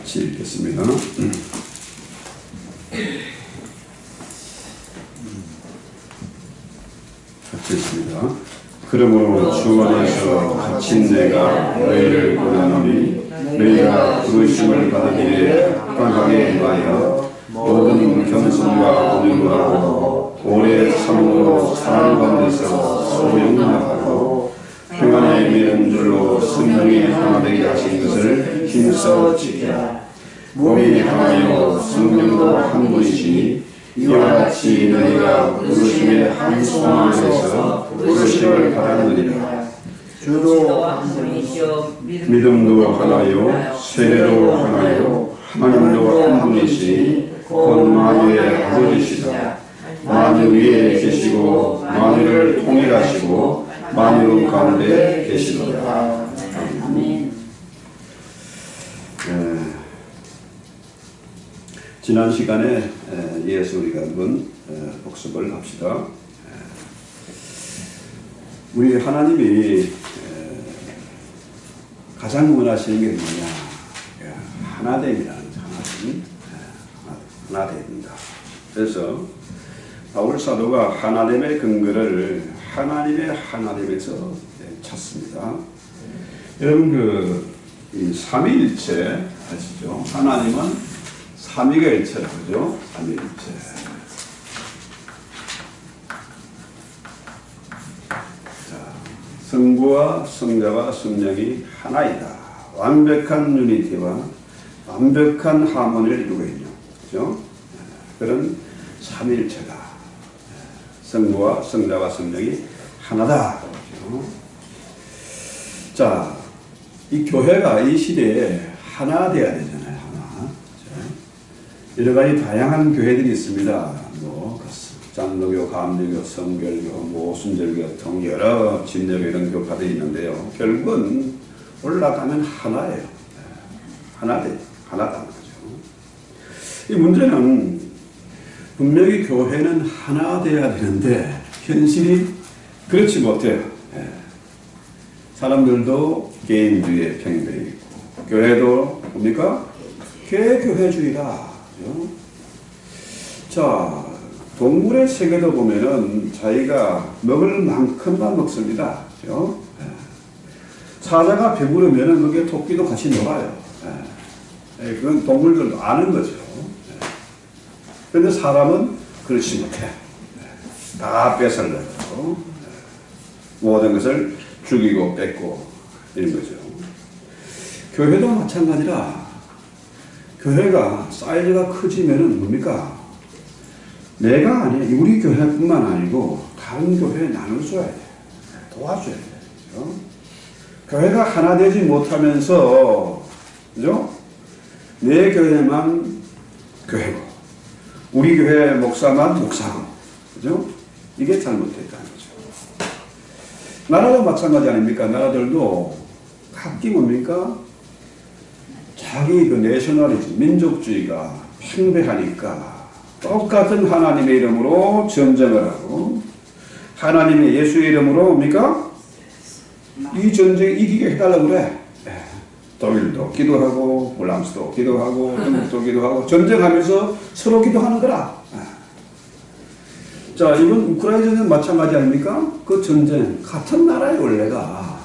같이 읽겠습니다. 같이 읽습니다. 그러므로 주 안에서 갇힌 내가 너희를 권하노니 너희가 부르심을 받으기에 합당하게 행하여 모든 겸손과 온유를 하고 오래 참음으로 사랑 가운데서 서로 용납하고 평안에 이르는 줄로 성령이 하나 되게 하신 것을 힘써 지키라. 몸이 하나요 성령도 한 분이시니 이와 같이 너희가 부르심의 한 소망 안에서 부르심을 받았느니라. 주도 한 분이시오 믿음도 하나요 세례도 하나요 하나님도 한 분이시니 곧 만유의 아버지시다. 만유 위에 계시고 만유를 통일하시고 만유 가운데 계시도다. 아멘. 지난 시간에 예수 우리가 한번 복습을 합시다. 우리 하나님이 가장 원하시는 게 뭐냐? 하나됨이라는 하나됨입니다. 그래서 바울 사도가 하나됨의 근거를 하나님의 하나됨에서 찾습니다. 여러분 이 삼위일체 아시죠? 하나님은 삼위가 일체라고 그러죠? 삼위일체. 자, 성부와 성자와 성령이 하나이다. 완벽한 유니티와 완벽한 하모니를 이루고 있는 그죠? 그런 삼위일체다. 성부와 성자와 성령이 하나다. 그렇죠? 자, 이 교회가 이 시대에 하나 되어야 되잖아요. 하나. 그렇죠? 여러 가지 다양한 교회들이 있습니다. 장로교, 감리교, 성결교, 모순절교 등 여러 진료교 이런 교파들이 있는데요. 결국은 올라가면 하나예요. 하나다는 거죠. 이 문제는 분명히 교회는 하나 되어야 되는데 현실이 그렇지 못해요. 사람들도 개인주의에 편향되어 있고 교회도 뭡니까? 개교회주의다. 자, 동물의 세계도 보면은 자기가 먹을 만큼만 먹습니다. 그죠? 사자가 배부르면은 그게 토끼도 같이 놀아요. 그건 동물들도 아는 거죠. 그런데 사람은 그렇지 못해. 다 뺏으려고 모든 것을 죽이고 뺏고 이런 거죠. 교회도 마찬가지라. 교회가 사이즈가 커지면은 뭡니까? 내가 아니야. 우리 교회뿐만 아니고 다른 교회에 나눠줘야 돼. 도와줘야 돼. 그죠? 교회가 하나 되지 못하면서 그죠? 내 교회만 교회고 우리 교회 목사만 목사고 그죠? 이게 잘못됐다는 거죠. 나라도 마찬가지 아닙니까? 나라들도 각기 뭡니까? 자기 그 내셔널리즘, 민족주의가 팽배하니까 똑같은 하나님의 이름으로 전쟁을 하고 하나님의 예수의 이름으로 뭡니까? 이 전쟁 이기게 해달라고 그래. 독일도 기도하고 폴란스도 기도하고 중국도 기도하고 전쟁하면서 서로 기도하는 거라. 자, 이번 우크라이나 전쟁 마찬가지 아닙니까? 그 전쟁 같은 나라의 원래가.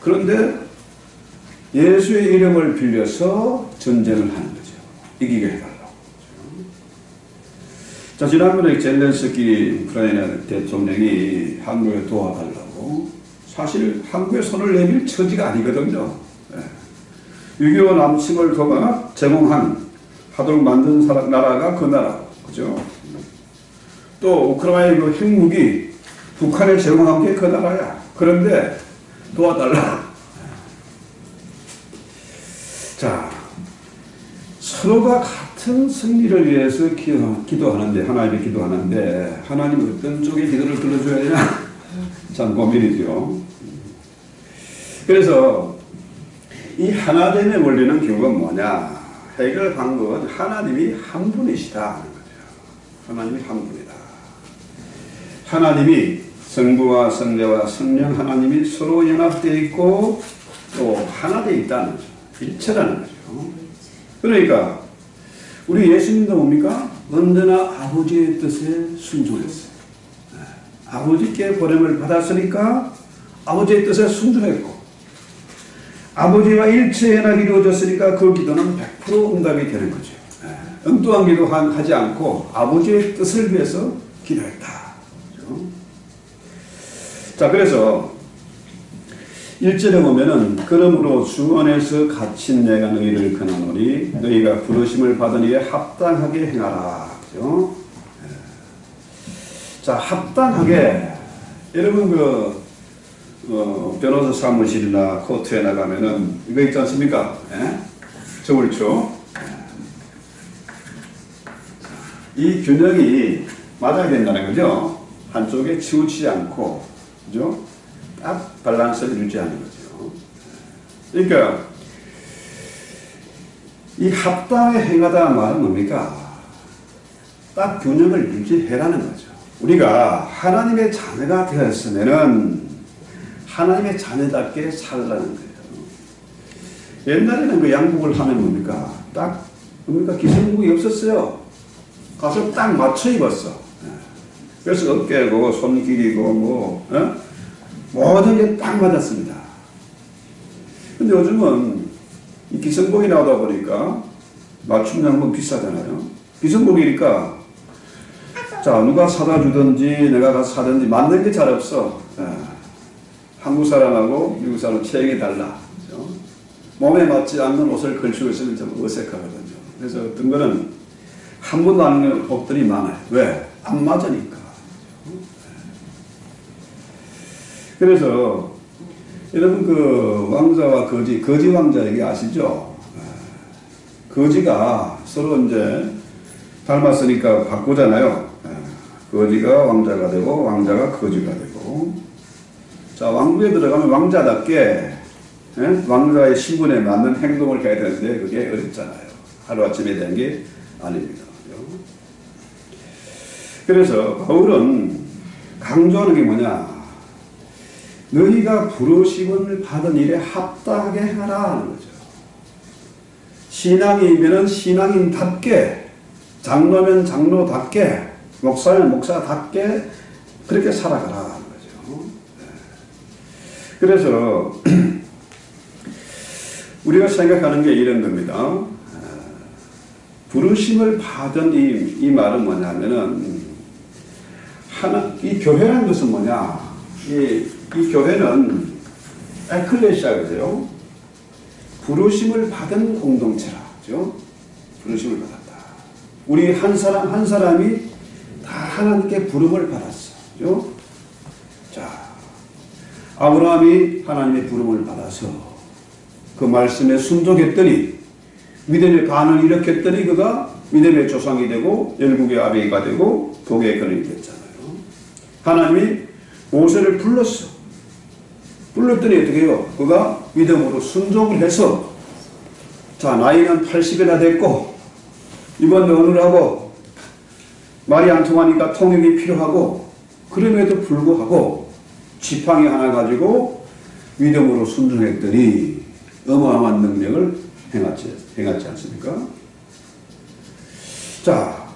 그런데 예수의 이름을 빌려서 전쟁을 하는 거죠. 이기게 해달라고. 자, 지난번에 젤렌스키 우크라이나 대통령이 한국에 도와달라고 사실 한국에 손을 내밀 처지가 아니거든요. 6.25 남침을 제공한 하도록 만든 나라가 그 나라. 그죠? 또 우크라이나의 그 핵무기 북한에 제공한 게 그 나라야. 그런데 도와달라. 자, 서로가 같은 승리를 위해서 기도하는데 하나님께 기도하는데 하나님 어떤 쪽의 기도를 들어줘야 되나? 참 고민이죠. 그래서 이 하나됨의 원리는 결국은 뭐냐? 해결 방법은 하나님이 한 분이시다 하는 거죠. 하나님이 한 분이다. 하나님이 성부와 성자와 성령 하나님이 서로 연합되어 있고 또 하나 되어 있다는 거죠. 일체라는 거죠. 그러니까 우리 예수님도 뭡니까? 언제나 아버지의 뜻에 순종했어요. 아버지께 보냄을 받았으니까 아버지의 뜻에 순종했고, 아버지와 일체 연합이 이루어졌으니까 그 기도는 100% 응답이 되는 거죠. 엉뚱한 기도 하지 않고 아버지의 뜻을 위해서 기도했다. 그렇죠? 자, 그래서 1절에 보면은 그러므로 주 안에서 갇힌 내가 너희를 권하노니 너희가 부르심을 받은 이에 합당하게 행하라. 그죠? 자, 합당하게. 여러분 변호사 사무실이나 코트에 나가면은 이거 있지 않습니까? 저울초. 이 균형이 맞아야 된다는 거죠. 한쪽에 치우치지 않고, 그죠? 딱 밸런스를 유지하는 거죠. 그러니까 이 합당에 행하다 말은 뭡니까? 딱 균형을 유지해라는 거죠. 우리가 하나님의 자녀가 되었으면은 하나님의 자녀답게 살라는 거예요. 옛날에는 그 양복을 하면 뭡니까? 딱 뭡니까? 기성복이 없었어요. 가서 딱 맞춰 입었어. 그래서 어깨고 손 길이고 모든 게 딱 맞았습니다. 근데 요즘은 이 기성복이 나오다 보니까 맞춤 양복 비싸잖아요. 기성복이니까 자, 누가 사다 주든지 내가 가서 사든지 맞는 게 잘 없어. 한국 사람하고 미국 사람 체형이 달라. 그렇죠? 몸에 맞지 않는 옷을 걸치고 있으면 좀 어색하거든요. 그래서 어떤 거는 한 번도 안 입는 옷들이 많아요. 왜? 안 맞으니까. 그래서 여러분 그 왕자와 거지 왕자 얘기 아시죠? 거지가 서로 이제 닮았으니까 바꾸잖아요. 거지가 왕자가 되고 왕자가 거지가 되고. 자, 왕국에 들어가면 왕자답게 왕자의 신분에 맞는 행동을 해야 되는데 그게 어렵잖아요. 하루아침에 된 게 아닙니다. 그래서 바울은 강조하는 게 뭐냐? 너희가 부르심을 받은 일에 합당하게 행하라 하는 거죠. 신앙이면은 신앙인답게, 장로면 장로답게, 목사면 목사답게 그렇게 살아가라 하는 거죠. 그래서 우리가 생각하는 게 이런 겁니다. 부르심을 받은 이 말은 뭐냐면은 이 교회라는 것은 뭐냐? 이 교회는 에클레시아 그죠? 부르심을 받은 공동체라. 그죠? 부르심을 받았다. 우리 한 사람 한 사람이 다 하나님께 부름을 받았어. 그죠? 자, 아브라함이 하나님의 부름을 받아서 그 말씀에 순종했더니 믿음의 간을 일으켰더니 그가 믿음의 조상이 되고 열국의 아비가 되고 복의 근원이 됐잖아요. 하나님이 모세를 불렀어. 불렀더니 어떻게 해요? 그가 믿음으로 순종을 해서 자, 나이는 80이나 됐고 이번 어느라고 말이 안 통하니까 통역이 필요하고 그럼에도 불구하고 지팡이 하나 가지고 믿음으로 순종했더니 어마어마한 능력을 행하지 않습니까? 자,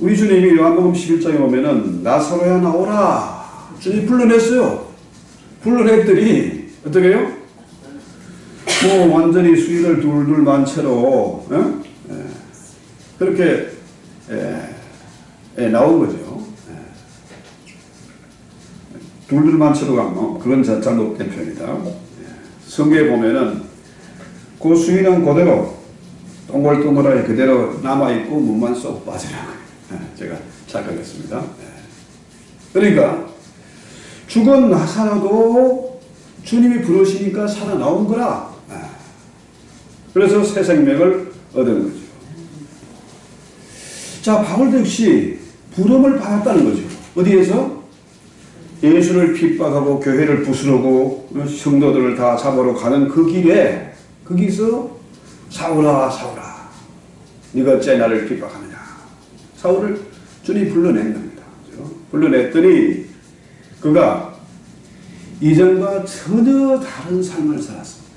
우리 주님이 요한복음 11장에 보면은 나사로야 나오라. 주님 불러냈어요. 불러냈더니 어떻게 해요? 뭐 완전히 수위를 둘둘 만 채로 그렇게 나온 거죠. 둘둘 만 채로가 뭐 그런 잘못된 표현이다. 성경에 보면은 그 수위는 그대로 동글동글하게 그대로 남아있고 물만 쏙 빠져나가요. 제가 착각했습니다. 그러니까 죽은 나사로도 주님이 부르시니까 살아나온 거라. 그래서 새 생명을 얻은 거죠. 자, 바울도 역시 부름을 받았다는 거죠. 어디에서? 예수를 핍박하고 교회를 부수르고 성도들을 다 잡으러 가는 그 길에 거기서 사울아 사울아 네가 어째 나를 핍박하느냐. 사울을 주님이 불러낸 겁니다. 그렇죠? 불러냈더니 그가 이전과 전혀 다른 삶을 살았습니다.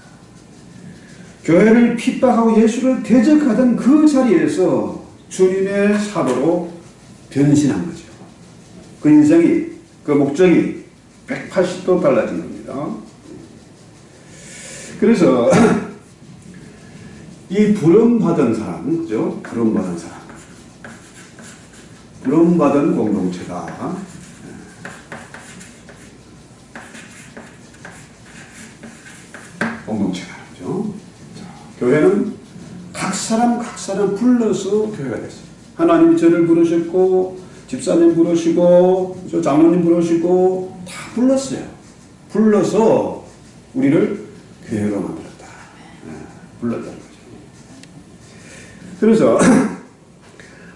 교회를 핍박하고 예수를 대적하던 그 자리에서 주님의 사도로 변신한 거죠. 그 인생이, 그 목적이 180도 달라진 겁니다. 그래서 이 부름받은 사람, 그죠? 부름받은 사람. 부름받은 공동체다. 공동체가 그죠? 자, 교회는 각 사람 불러서 교회가 됐어요. 하나님이 저를 부르셨고 집사님 부르시고 저 장로님 부르시고 다 불렀어요. 불러서 우리를 교회로 만들었다. 불렀다는 거죠. 그래서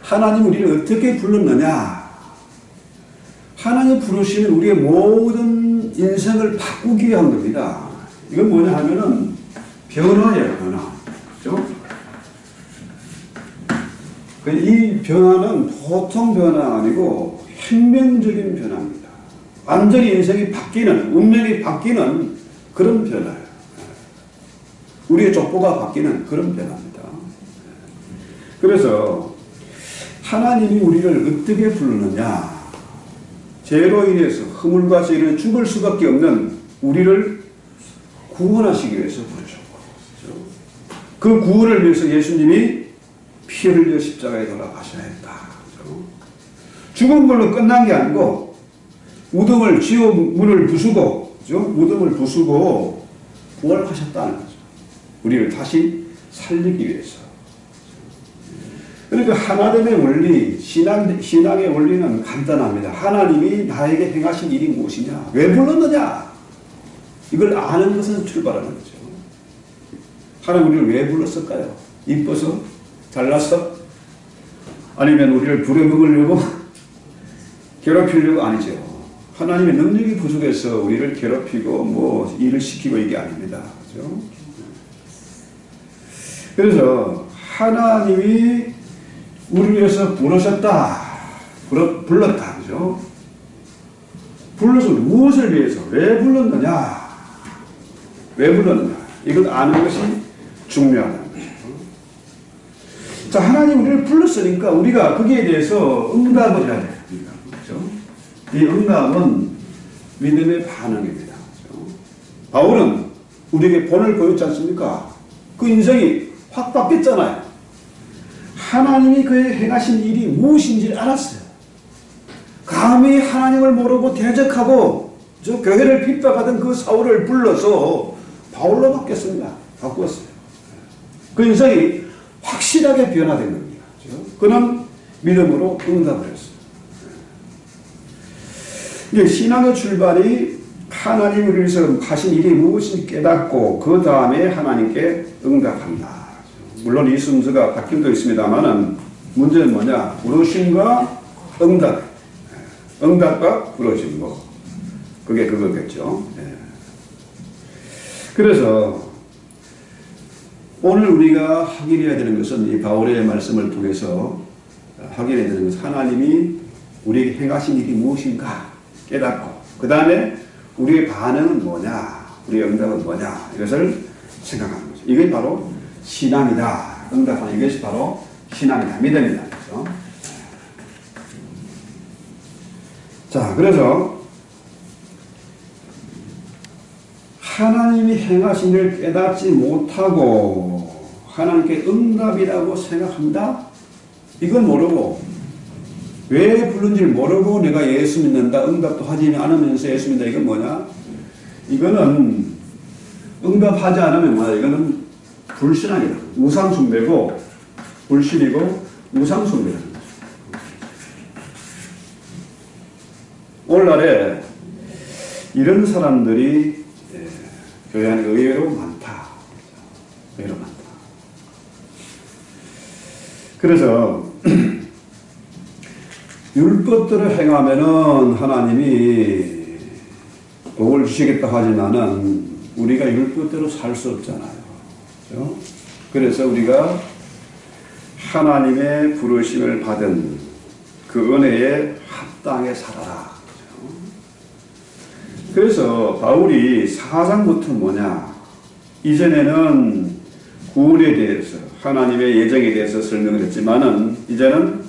하나님 우리를 어떻게 불렀느냐? 하나님 부르시는 우리의 모든 인생을 바꾸기 위한 겁니다. 이건 뭐냐 하면은 변화예요, 변화. 그죠? 이 변화는 보통 변화가 아니고 혁명적인 변화입니다. 완전히 인생이 바뀌는, 운명이 바뀌는 그런 변화예요. 우리의 족보가 바뀌는 그런 변화입니다. 그래서 하나님이 우리를 어떻게 부르느냐? 죄로 인해서 허물과 죄로 죽을 수밖에 없는 우리를 구원하시기 위해서 부르셨고, 그 구원을 위해서 예수님이 피 흘려 십자가에 돌아가셔야 했다. 죽은 걸로 끝난 게 아니고 무덤을 지옥 문을 부수고, 무덤을 부수고 부활하셨다는 거죠. 우리를 다시 살리기 위해서. 그러니까 하나됨의 원리, 신앙의 원리는 간단합니다. 하나님이 나에게 행하신 일이 무엇이냐? 왜 불렀느냐? 이걸 아는 것은 출발하는 거죠. 하나님 우리를 왜 불렀을까요? 이뻐서? 잘나서? 아니면 우리를 부려먹으려고? 괴롭히려고? 아니죠. 하나님의 능력이 부족해서 우리를 괴롭히고 뭐 일을 시키고 이게 아닙니다. 그렇죠? 그래서 하나님이 우리를 위해서 부르셨다. 불렀다. 그죠? 불러서 무엇을 위해서? 왜 불렀느냐? 왜 불렀느냐? 이걸 아는 것이 중요하다는 거죠. 자, 하나님 우리를 불렀으니까 우리가 거기에 대해서 응답을 해야 돼요. 그렇죠? 이 응답은 믿음의 반응입니다. 그렇죠? 바울은 우리에게 본을 보였지 않습니까? 그 인생이 확 바뀌었잖아요. 하나님이 그의 행하신 일이 무엇인지 알았어요. 감히 하나님을 모르고 대적하고 저 교회를 핍박하던 그 사울을 불러서 바울로 바뀌었습니다. 바꾸었어요. 그 인생이 확실하게 변화된 겁니다. 그는 믿음으로 응답을 했어요. 이제 신앙의 출발이 하나님을 위해서 하신 일이 무엇인지 깨닫고 그 다음에 하나님께 응답한다. 물론 이 순서가 바뀐도 있습니다만은 문제는 뭐냐? 부르심과 응답. 응답과 부르심 뭐 그게 그거겠죠. 그래서 오늘 우리가 확인해야 되는 것은 이 바울의 말씀을 통해서 확인해야 되는 것은 하나님이 우리에게 행하신 일이 무엇인가 깨닫고 그 다음에 우리의 반응은 뭐냐, 우리의 응답은 뭐냐 이것을 생각하는 거죠. 이게 바로 신앙이다. 응답하는 이것이 바로 신앙이다. 믿음이다. 그렇죠? 자, 그래서 하나님이 행하신 일을 깨닫지 못하고 하나님께 응답이라고 생각한다? 이건 모르고 왜 부른지를 모르고 내가 예수 믿는다, 응답도 하지 않으면서 예수 믿는다. 이건 뭐냐? 이거는 응답하지 않으면 뭐야? 이거는 불신앙이다. 우상숭배고 불신이고 우상숭배라는 거죠. 오늘날에 이런 사람들이 교회 안에 의외로 많다. 의외로 많다. 그래서 율법대로 행하면은 하나님이 복을 주시겠다 하지만은 우리가 율법대로 살 수 없잖아요. 그렇죠? 그래서 우리가 하나님의 부르심을 받은 그 은혜에 합당해 살아라. 그래서 바울이 4장부터 뭐냐? 이전에는 구원에 대해서 하나님의 예정에 대해서 설명을 했지만은 이제는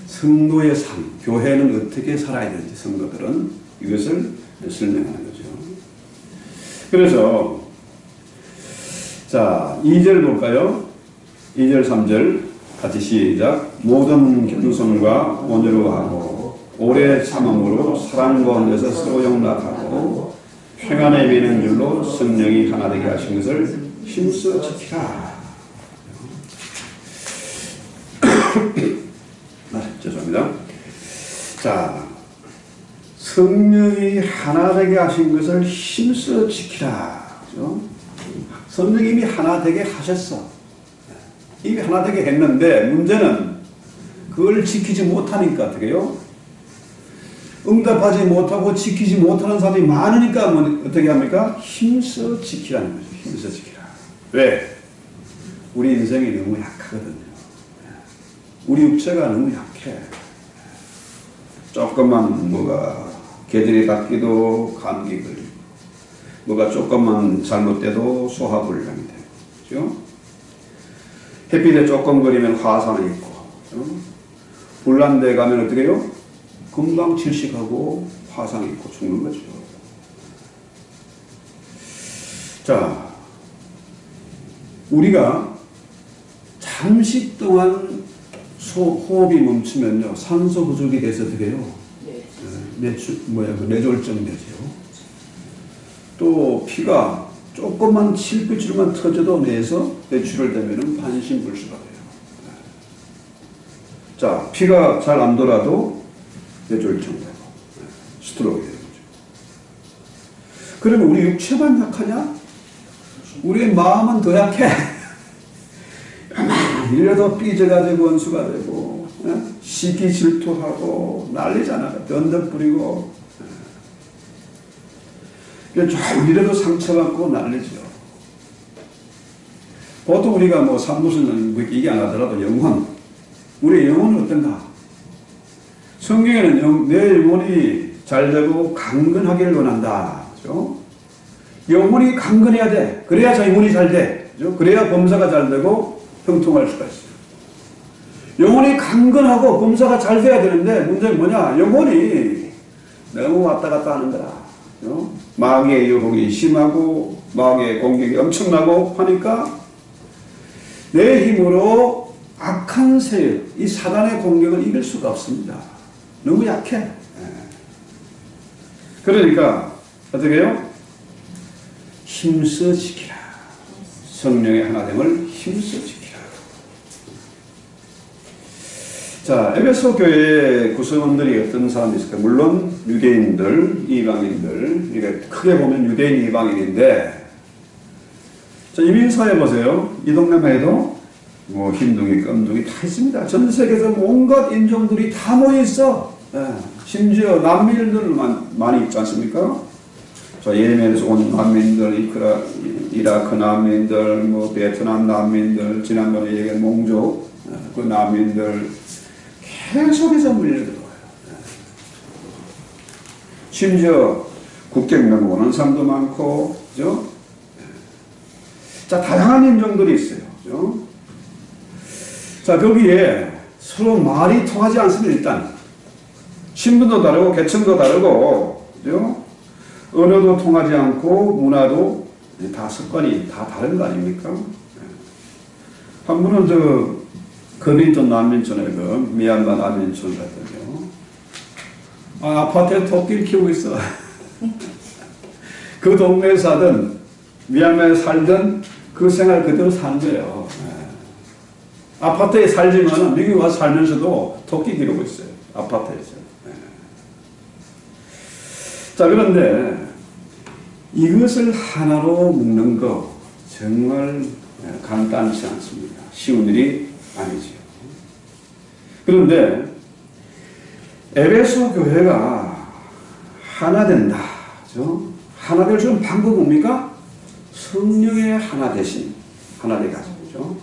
성도의 삶, 교회는 어떻게 살아야 되는지 성도들은 이것을 설명하는 거죠. 그래서 자 2절 볼까요? 2절 3절 같이 시작. 모든 겸손과 온유로 하고 오래 참음으로 사랑과 온유에서 서로 용납하고 평안에 미는 줄로 성령이 하나 되게 하신 것을 힘써 지키라. 죄송합니다. 자, 성령이 하나 되게 하신 것을 힘써 지키라. 그렇죠? 성령이 이미 하나 되게 하셨어. 이미 하나 되게 했는데 문제는 그걸 지키지 못하니까 어떻게 해요? 응답하지 못하고 지키지 못하는 사람이 많으니까 어떻게 합니까? 힘써 지키라는 거죠. 힘써 지키라. 왜? 우리 인생이 너무 약하거든요. 우리 육체가 너무 약해. 조금만 뭐가 계절이 바뀌도 감기 걸리고 뭐가 조금만 잘못돼도 소화불량이 되고 그렇죠? 햇빛에 조금 거리면 화산이 있고 그렇죠? 불난데 가면 어떻게 해요? 금방 질식하고 화상이 있고 죽는 거죠. 자, 우리가 잠시 동안 호흡이 멈추면요 산소 부족이 돼서 어떻게 해요? 뇌졸중 되죠. 또 피가 조금만 실핏줄만 터져도 뇌에서 배출을 되면은 반신불수가 돼요. 자, 피가 잘 안 돌아도 뇌졸중되고 스트로크가 되는 거죠. 그러면 우리 육체만 약하냐? 우리의 마음은 더 약해. 이래도 삐져가지고 원수가 되고 시기 질투하고 난리잖아. 언덕 부리고 좀 이래도 상처받고 난리죠. 보통 우리가 뭐 산무슨 얘기 안 하더라도 영혼, 우리의 영혼은 어떤가? 성경에는 내 영혼이 잘되고 강건하기를 원한다. 그렇죠? 영혼이 강건해야 돼. 그래야 저 영혼이 잘 돼. 그렇죠? 그래야 범사가 잘 되고 형통할 수가 있어요. 영혼이 강건하고 범사가 잘 돼야 되는데 문제는 뭐냐? 영혼이 너무 왔다 갔다 하는 거라. 그렇죠? 마귀의 유혹이 심하고 마귀의 공격이 엄청나고 하니까 내 힘으로 악한 세력, 이 사단의 공격을 이길 수가 없습니다. 너무 약해. 그러니까 어떻게 해요? 힘써 지키라. 성령의 하나됨을 힘써 지키라. 자, 에베소 교회의 구성원들이 어떤 사람이 있을까? 물론 유대인들, 이방인들, 이게 크게 보면 유대인, 이방인인데, 자, 이민사회 보세요. 이 동네만 해도 뭐 흰둥이, 검둥이 다 있습니다. 전 세계에서 온갖 인종들이 다 모여 있어. 심지어 난민들 많이 있지 않습니까? 자, 예멘에서 온 난민들, 이라크 난민들, 뭐 베트남 난민들, 지난번에 얘기한 몽족, 그 난민들 계속해서 물려들어와요. 심지어 국경 넘어오는 사람도 많고, 그죠? 자, 다양한 인종들이 있어요. 그죠? 자, 거기에 서로 말이 통하지 않습니다, 일단. 신분도 다르고, 계층도 다르고, 그죠? 언어도 통하지 않고, 문화도 다 습관이 다 다른 거 아닙니까? 한 분은 거리ton 난민촌에 미얀마 난민촌 갔더니요. 아파트에 토끼를 키우고 있어. 그 동네에 사든, 미얀마에 살든 그 생활 그대로 사는 거예요. 아파트에 살지만 미국에 와서 살면서도 토끼 기르고 있어요. 아파트에서. 자, 그런데 이것을 하나로 묶는 거 정말 간단치 않습니다. 쉬운 일이 아니죠. 그런데 에베소 교회가 하나 된다. 그렇죠? 하나 될 수 있는 방법은 뭡니까? 성령의 하나 되신, 하나 되게 하신 거죠.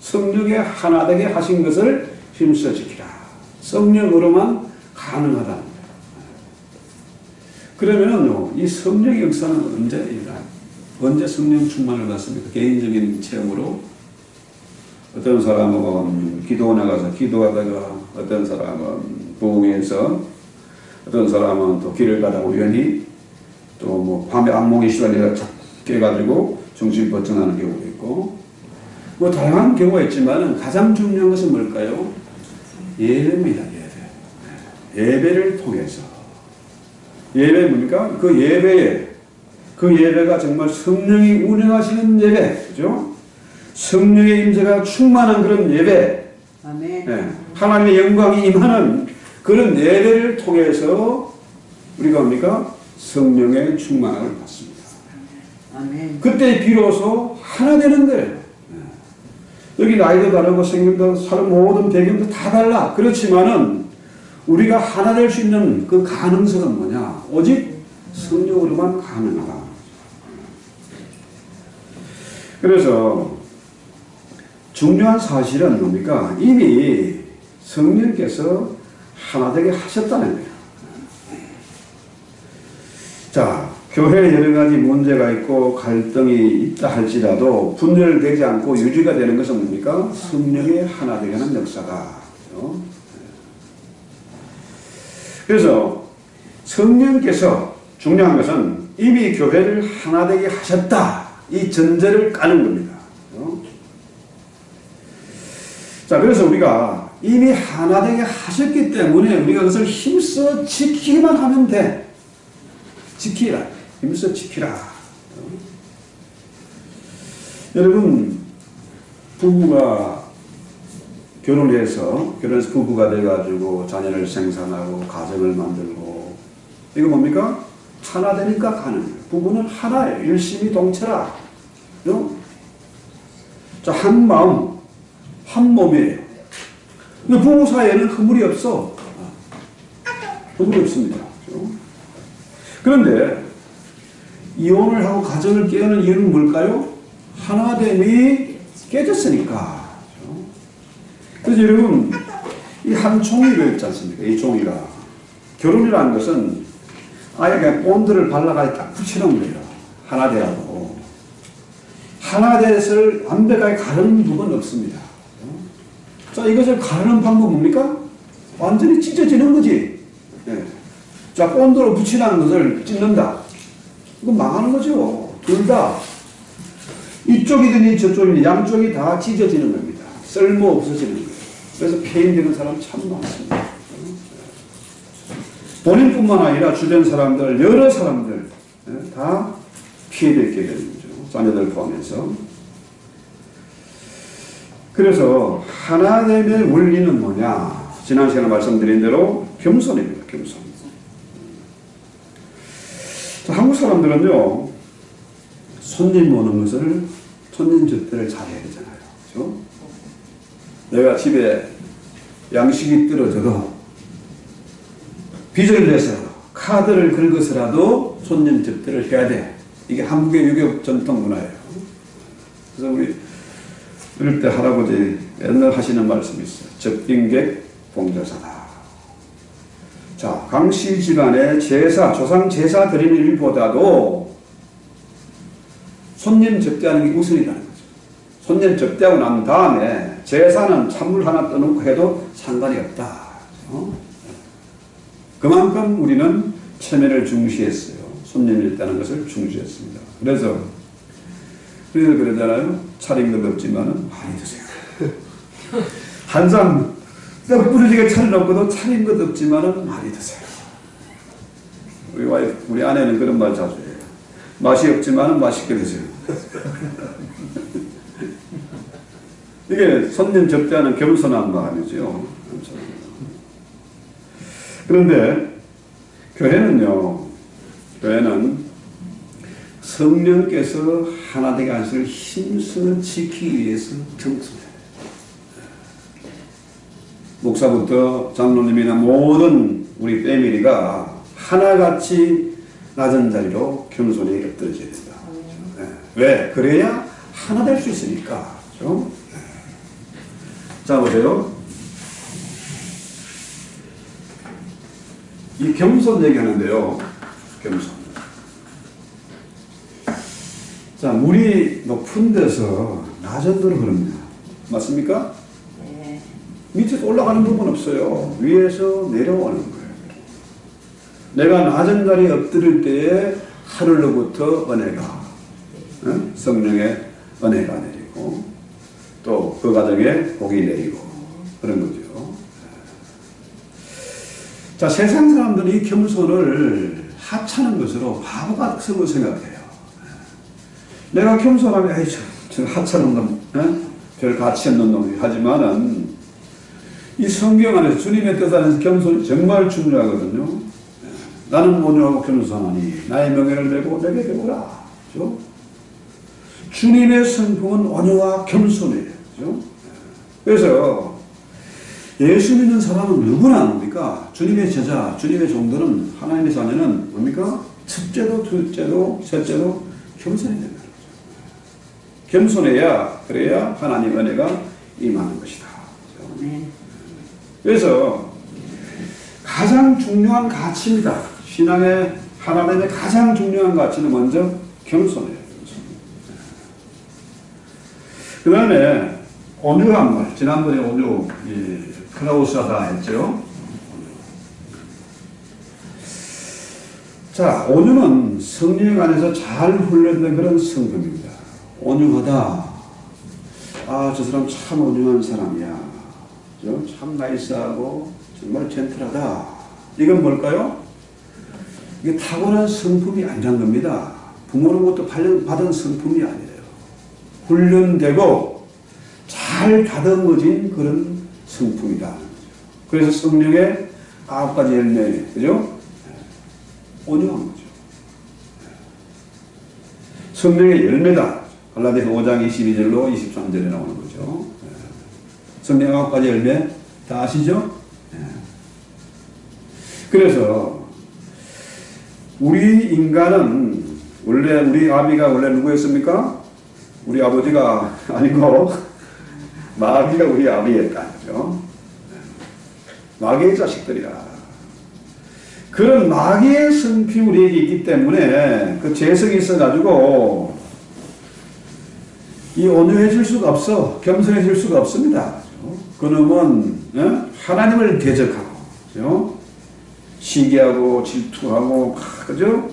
성령의 하나 되게 하신 것을 힘써 지키라. 성령으로만 가능하다는 거예요. 그러면은요, 이 성령의 역사는 언제 일어나요? 언제 성령 충만을 받습니까? 개인적인 체험으로 어떤 사람은 기도 나가서 기도하다가 어떤 사람은 부흥해서 어떤 사람은 또 길을 가다 우연히 또 뭐 밤에 악몽의 시간에 깨가지고 정신 벗어나는 경우도 있고 뭐 다양한 경우가 있지만 가장 중요한 것은 뭘까요? 예배입니다. 예배를 통해서 예배 뭡니까? 그 예배에 그 예배가 정말 성령이 운행하시는 예배, 그죠? 성령의 임재가 충만한 그런 예배, 아멘. 예, 하나님의 영광이 임하는 그런 예배를 통해서 우리가 뭡니까? 성령의 충만함을 받습니다. 아멘. 그때 비로소 하나 되는 거예요. 예. 여기 나이도 다르고 생김도 사람 모든 배경도 다 달라. 그렇지만은 우리가 하나 될 수 있는 그 가능성은 뭐냐? 오직 성령으로만 가능하다. 그래서 중요한 사실은 뭡니까? 이미 성령께서 하나 되게 하셨다는 거예요. 자, 교회에 여러 가지 문제가 있고 갈등이 있다 할지라도 분열되지 않고 유지가 되는 것은 뭡니까? 성령의 하나 되게 하는 역사다. 그래서 성령께서 중요한 것은 이미 교회를 하나 되게 하셨다. 이 전제를 까는 겁니다. 자, 그래서 우리가 이미 하나 되게 하셨기 때문에 우리가 그것을 힘써 지키기만 하면 돼. 지키라. 힘써 지키라. 여러분, 부부가 결혼해서 부부가 돼가지고 자녀를 생산하고 가정을 만들고 이거 뭡니까? 하나 되니까 가는 거예요. 부부는 하나예요. 일심이 동체라. 자, 한 마음, 한 몸이에요. 근데 부부 사이에는 허물이 없어. 허물이 없습니다. 그런데 이혼을 하고 가정을 깨우는 이유는 뭘까요? 하나됨이 깨졌으니까. 그래서 여러분, 이 한 종이가 있지 않습니까? 이 종이가. 결혼이라는 것은 아예 그냥 본드를 발라가지고 딱 붙이는 거예요. 하나 되라고. 하나 되어서 완벽하게 가르는 부분은 없습니다. 자, 이것을 가르는 방법은 뭡니까? 완전히 찢어지는 거지. 네. 자, 본드로 붙이라는 것을 찢는다. 이건 망하는 거죠. 둘 다. 이쪽이든지 저쪽이든지 양쪽이 다 찢어지는 겁니다. 쓸모 없어지는 거예요. 그래서 폐인되는 사람 참 많습니다. 본인뿐만 아니라 주변 사람들, 여러 사람들 다 피해를 입게 되는 거죠. 자녀들 포함해서. 그래서 하나됨의 원리는 뭐냐? 지난 시간에 말씀드린 대로 겸손입니다. 겸손. 자, 한국 사람들은요, 손님 오는 것을, 손님 접대를 잘해야 되잖아요. 그렇죠? 내가 집에 양식이 떨어져도 빚을 내서 카드를 긁어서라도 손님 접대를 해야 돼. 이게 한국의 유교 전통 문화예요. 그래서 우리 이럴 때 할아버지 옛날 하시는 말씀이 있어요. 접빙객 봉제사다. 자, 강씨 집안의 제사, 조상 제사 드리는 일보다도 손님 접대하는 게 우선이라는 거죠. 손님 접대하고 난 다음에 제사는 찬물 하나 떠놓고 해도 상관이 없다. 그만큼 우리는 체면을 중시했어요. 손님일 때는 것을 중시했습니다. 그래서 그러잖아요. 차린 것 없지만 많이 드세요. 한상 부르지게 차려놓고도 차린 것 없지만 많이 드세요. 우리 아내는 그런 말 자주 해요. 맛이 없지만 맛있게 드세요. 이게 손님 접대하는 겸손한 마음이죠. 그런데 교회는요, 교회는 성령께서 하나 되게 하실 힘써 지키기 위해서 경성해요. 목사부터 장로님이나 모든 우리 패밀리가 하나같이 낮은 자리로 겸손히 엎드려져야 된다. 네. 왜? 그래야 하나 될 수 있으니까. 그렇죠? 네. 자, 보세요. 이 겸손 얘기하는데요. 겸손. 자, 물이 높은 데서 낮은 데로 흐릅니다. 맞습니까? 네. 밑에서 올라가는 부분 없어요. 위에서 내려오는 거예요. 내가 낮은 자리에 엎드릴 때에 하늘로부터 은혜가, 성령의 은혜가 내리고 또 그 과정에 복이 내리고 그런 거죠. 자, 세상 사람들이 이 겸손을 하찮은 것으로 바보 같은 걸 생각해요. 내가 겸손하면 에이 저 하찮은 놈, 별 가치 없는 놈이 하지만은 이 성경 안에서 주님의 뜻 안에서 겸손이 정말 중요하거든요. 나는 온유하고 겸손하니 나의 명예를 메고 내게 배우라. 그렇죠? 주님의 성품은 온유와 겸손이에요. 그렇죠? 그래서 예수 믿는 사람은 누구나 뭡니까? 주님의 제자, 주님의 종들은 하나님의 자녀는 뭡니까? 첫째도 둘째도 셋째도 겸손해야 된다. 겸손해야 그래야 하나님의 은혜가 임하는 것이다. 네. 그래서 가장 중요한 가치입니다. 신앙의 하나님의 가장 중요한 가치는 먼저 겸손해요. 그 다음에 온유한 말. 지난번에 온유 클라우스하다 했죠. 자, 온유는 성령 안에서 잘 훈련된 그런 성품입니다. 온유하다. 아, 저 사람 참 온유한 사람이야. 참 나이스하고 정말 젠틀하다. 이건 뭘까요? 이게 타고난 성품이 아니란 겁니다. 부모로부터 받은 성품이 아니래요. 훈련되고 잘 다듬어진 그런 성품이다. 그래서 성령의 9가지 열매, 그죠? 온유한 거죠. 성령의 열매다. 갈라디아서 5장 22절로 23절에 나오는 거죠. 성령 9가지 열매 다 아시죠? 그래서 우리 인간은 원래 우리 아비가 원래 누구였습니까? 우리 아버지가 아니고 마귀가 우리 아비였다. 그죠? 마귀의 자식들이라. 그런 마귀의 성품이 우리에게 있기 때문에 그 재성이 있어가지고 이 온유해질 수가 없어. 겸손해질 수가 없습니다. 그놈은 하나님을 대적하고, 그죠? 시기하고 질투하고, 그죠?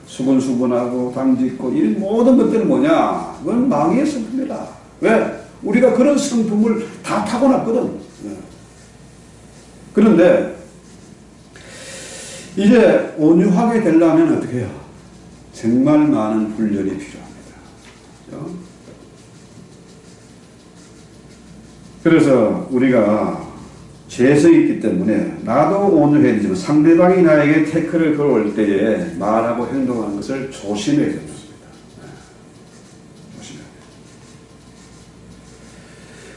수근수근하고 당짓고 이 모든 것들은 뭐냐? 그건 마귀의 성품이다. 왜? 우리가 그런 성품을 다 타고났거든. 그런데 이제 온유하게 되려면 어떻게 해요? 정말 많은 훈련이 필요합니다. 그죠? 그래서 우리가 죄성이 있기 때문에 나도 온유해야 되지만 상대방이 나에게 태클을 걸어올 때에 말하고 행동하는 것을 조심해야 됩니다. 조심해야 돼요.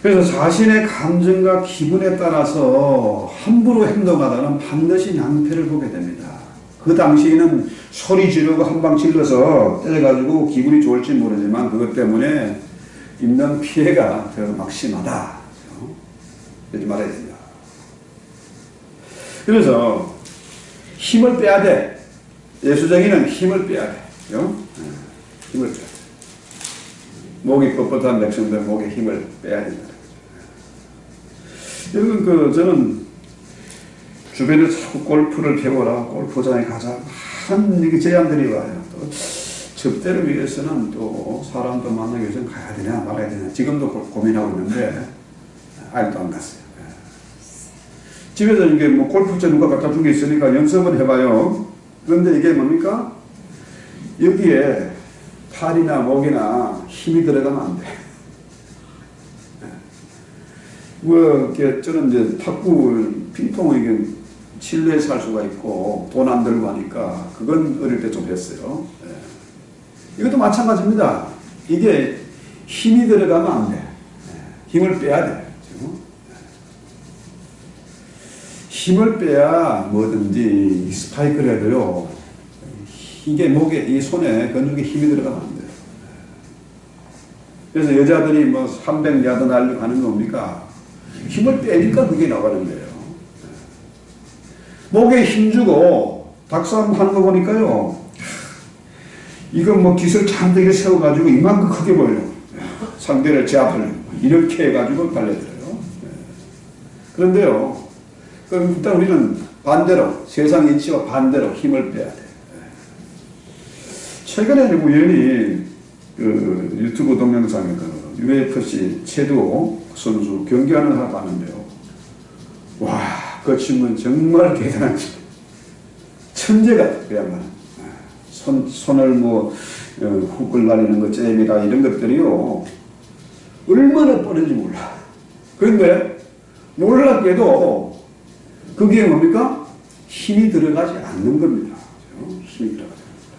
그래서 자신의 감정과 기분에 따라서 함부로 행동하다는 반드시 낭패를 보게 됩니다. 그 당시에는 소리 지르고 한방 질러서 때려가지고 기분이 좋을지 모르지만 그것 때문에 입는 피해가 더 막심하다. 그러지 말아야 됩니다. 그래서 힘을 빼야 돼. 예수쟁이는 힘을 빼야 돼. 힘을 빼야 돼. 목이 뻣뻣한 백성들 목에 힘을 빼야 된다. 여러분, 저는 주변에 자꾸 골프를 배워라, 골프장에 가자. 한 이게 제안들이 와요. 또 접대를 위해서는 또 사람도 만나기 위해서는 가야 되냐, 말아야 되냐. 지금도 고민하고 있는데, 아직도 안 갔어요. 집에서 이게 뭐 골프채 누가 갖다 준 게 있으니까 연습을 해봐요. 그런데 이게 뭡니까? 여기에 팔이나 목이나 힘이 들어가면 안 돼. 뭐, 저는 이제 탁구, 핑퐁을 이게 실내에서 할 수가 있고 돈 안 들고 하니까 그건 어릴 때 좀 했어요. 이것도 마찬가지입니다. 이게 힘이 들어가면 안 돼. 힘을 빼야 돼. 힘을 빼야 뭐든지 스파이크를 해도요, 이게 목에, 이 손에, 근육에 힘이 들어가면 안 돼요. 그래서 여자들이 뭐 300야드 날리고 하는 거 뭡니까? 힘을 빼니까 그게 나가는 거예요. 목에 힘주고 닭싸움 하는 거 보니까요, 이거 뭐 기술 잔뜩 세워가지고 이만큼 크게 보여요. 상대를 제압하려고 이렇게 해가지고 달려들어요. 그런데요, 그럼 일단 우리는 반대로 세상 이치와 반대로 힘을 빼야 돼. 최근에 우연히 그 유튜브 동영상에 그 UFC 체도 선수 경기하는 사람 봤는데요. 와, 그 친구는 정말 대단한 친구. 천재 같아, 그야말로. 손을 뭐, 훅을 날리는 것, 잽이라 이런 것들이요. 얼마나 빠른지 몰라. 그런데 놀랍게도 그게 뭡니까? 힘이 들어가지 않는 겁니다. 힘이 들어가지 않는다.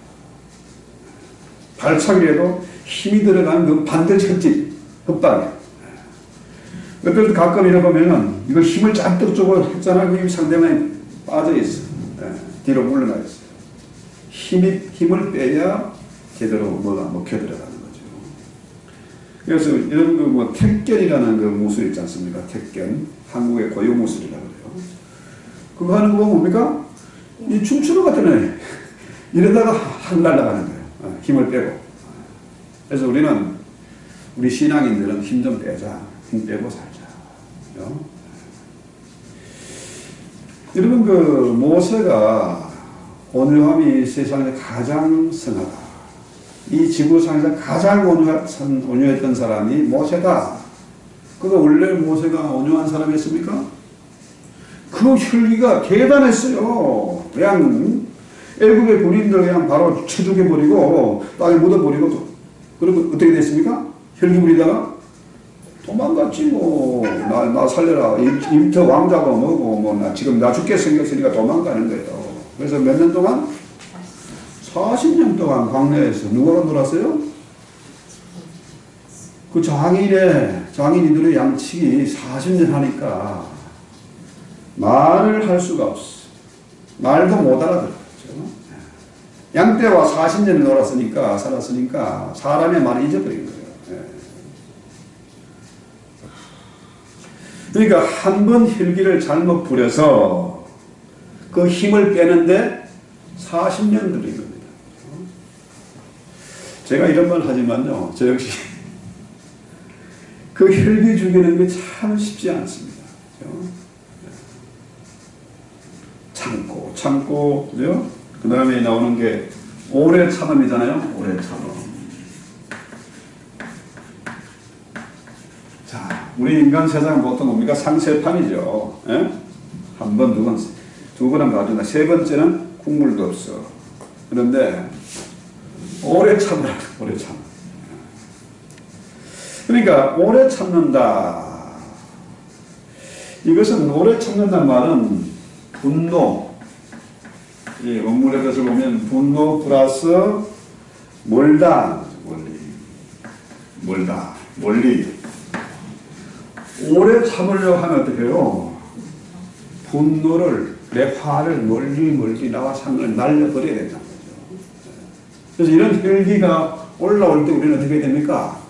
발차기에도 힘이 들어가는 그 반대척지, 헛방이야. 그때도 가끔 이래 보면은 이거 힘을 잔뜩 주고 했잖아. 그 상대방이 빠져있어. 뒤로 물러나 있어요. 힘을 빼야 제대로 뭐가 먹혀 들어가는 거죠. 그래서 이런 그 뭐 택견이라는 그 무술 있지 않습니까? 택견. 한국의 고유 무술이라고 그래요. 그거 하는 거 뭡니까? 이 춤추는 것 같은 애. 이러다가 확 날아가는 거예요. 힘을 빼고. 그래서 우리 신앙인들은 힘 좀 빼자. 힘 빼고 살자. 그죠? 여러분, 그 모세가 온유함이 세상에 가장 선하다. 이 지구상에서 가장 온유했던 사람이 모세다. 그가 원래 모세가 온유한 사람이었습니까? 그 혈기가 대단했어요. 그냥 애국의 군인들 그냥 바로 쳐죽여버리고 땅에 묻어버리고 그리고 어떻게 됐습니까? 혈기 부리다가 도망갔지 뭐. 나 살려라. 이집트 왕자가 뭐고 뭐 나 지금 나 죽게 생겼으니까 도망가는 거예요. 그래서 몇 년 동안 40년 동안 광야에서 누구랑 놀았어요? 그 장인이들의 양치기 40년 하니까 말을 할 수가 없어. 말도 못 알아들었죠. 양떼와 40년을 놀았으니까 살았으니까 사람의 말을 잊어버린 거예요. 그러니까 한 번 혈기를 잘못 부려서 그 힘을 빼는데 40년 들인 겁니다. 제가 이런 말 하지만요, 저 역시 그 혈기 죽이는 게 참 쉽지 않습니다. 참고, 그죠? 그 다음에 나오는 게 오래 참음이잖아요. 오래 참음. 자, 우리 인간 세상은 보통 뭡니까? 상세판이죠. 예? 한 번, 두 번은 봐준다. 세 번째는 국물도 없어. 그런데 오래 참으라. 오래 참. 그러니까 오래 참는다. 이것은 오래 참는다는 말은 분노. 이 원문의 것을 보면 분노 플러스 멀다. 멀리. 오래 참으려고 하면 어떻게 해요? 분노를, 내 화를 멀리 나와 상을 날려버려야 된다는 거죠. 그래서 이런 혈기가 올라올 때 우리는 어떻게 됩니까?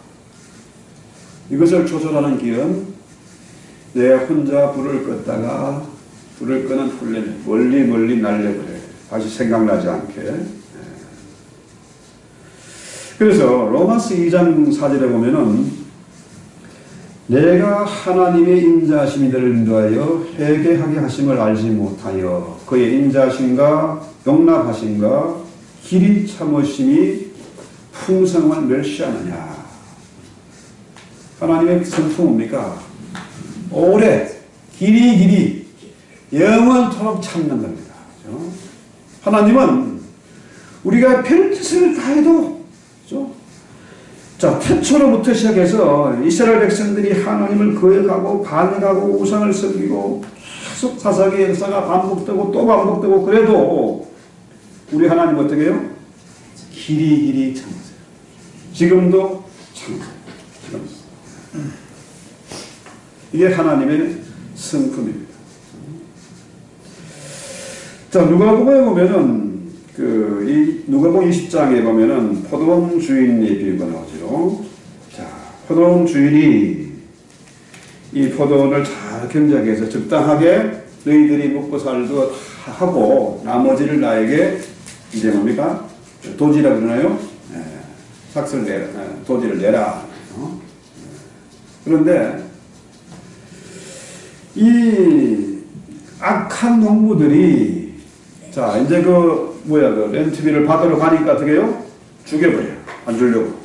이것을 조절하는 길은 내 혼자 불을 껐다가 불을 끄는 훈련, 멀리 날려버려요. 다시 생각나지 않게. 그래서 로마서 2장 4절에 보면은 내가 하나님의 인자하심이 너를 인도하여 회개하게 하심을 알지 못하여 그의 인자하심과 용납하심과 길이 참으심이 풍성을 멸시하느냐. 하나님의 성품은 뭡니까? 오래, 길이 영원토록 참는 겁니다. 그렇죠? 하나님은 우리가 별짓을 다 해도, 그렇죠? 자, 태초로부터 시작해서 이스라엘 백성들이 하나님을 거역하고 반역하고 우상을 섬기고 계속 사사기의 역사가 반복되고 또 반복되고 그래도 우리 하나님 어떻게 해요? 길이 참으세요. 지금도 참으세요. 이게 하나님의 성품입니다. 자, 누가복음에 보면은 이 누가복음 20장에 보면은 포도원 주인의 비유가 나오죠. 자, 포도원 주인이 이 포도원을 잘 경작해서 적당하게 너희들이 먹고 살도 다 하고 나머지를 나에게 이제 뭡니까? 도지라 그러나요? 삭슬 내라, 도지를 내라. 그런데 이 악한 농부들이 자 이제 그 렌트비를 받으러 가니까 어떻게 해요? 죽여버려. 안 주려고.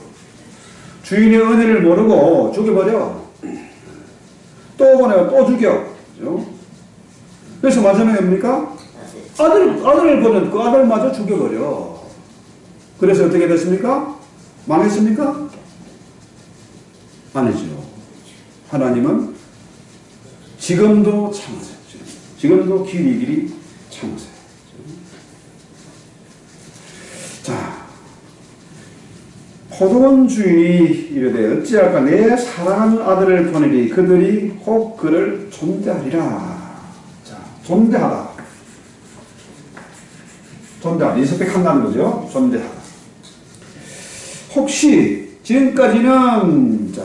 주인의 은혜를 모르고 죽여버려. 또 보내고 또 죽여. 그죠? 그래서 마지막에 뭡니까? 아들을 보낸 그 아들마저 죽여버려. 그래서 어떻게 됐습니까? 망했습니까? 아니죠. 하나님은 지금도 참으세요. 지금도 길이 참으세요. 자, 포도원 주인이 이르되 어찌할까 내 사랑하는 아들을 보내리 그들이 혹 그를 존대하리라. 자, 존대하다. 리스펙한다는 거죠. 존대하다. 혹시 지금까지는 자,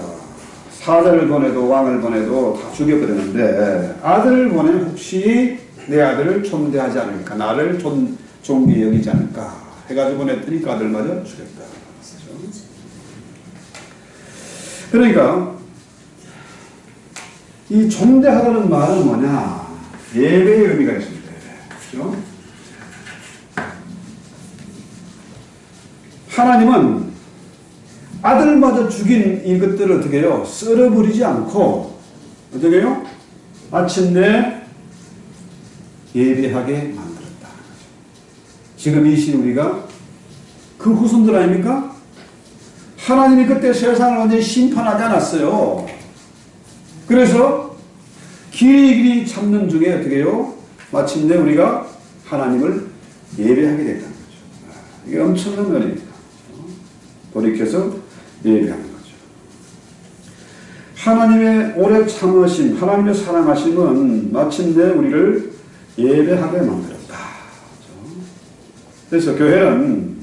사자를 보내도 왕을 보내도 다 죽여버렸는데 아들을 보내면 혹시 내 아들을 존대하지 않을까, 나를 존귀 여기지 않을까 해가지고 보냈더니 그 아들마저 죽였다. 그러니까 이 존대하다는 말은 뭐냐? 예배의 의미가 있습니다. 그렇죠? 하나님은 아들마저 죽인 이것들을 어떻게 해요? 썰어버리지 않고 어떻게 해요? 마침내 예배하게 만들었다. 지금 이 시 우리가 그 후손들 아닙니까? 하나님이 그때 세상을 완전히 심판하지 않았어요. 그래서 길이 참는 중에 어떻게 해요? 마침내 우리가 하나님을 예배하게 됐다는 거죠. 이게 엄청난 은혜입니다. 돌이켜서 예배하는 거죠. 하나님의 오래 참으심, 하나님의 사랑하심은 마침내 우리를 예배하게 만들었다. 그래서 교회는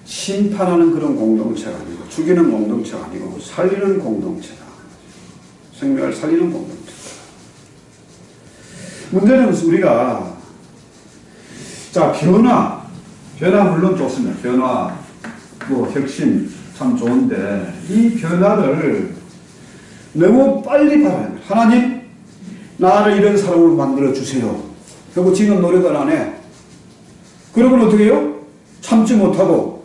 심판하는 그런 공동체가 아니고 죽이는 공동체가 아니고 살리는 공동체다. 생명을 살리는 공동체다. 문제는 우리가 자 변화 물론 좋습니다. 변화 혁신 참 좋은데 이 변화를 너무 빨리 바라는 거예요. 하나님 나를 이런 사람으로 만들어 주세요. 그리고 지금 노력을 안 해. 그러면 어떻게 해요? 참지 못하고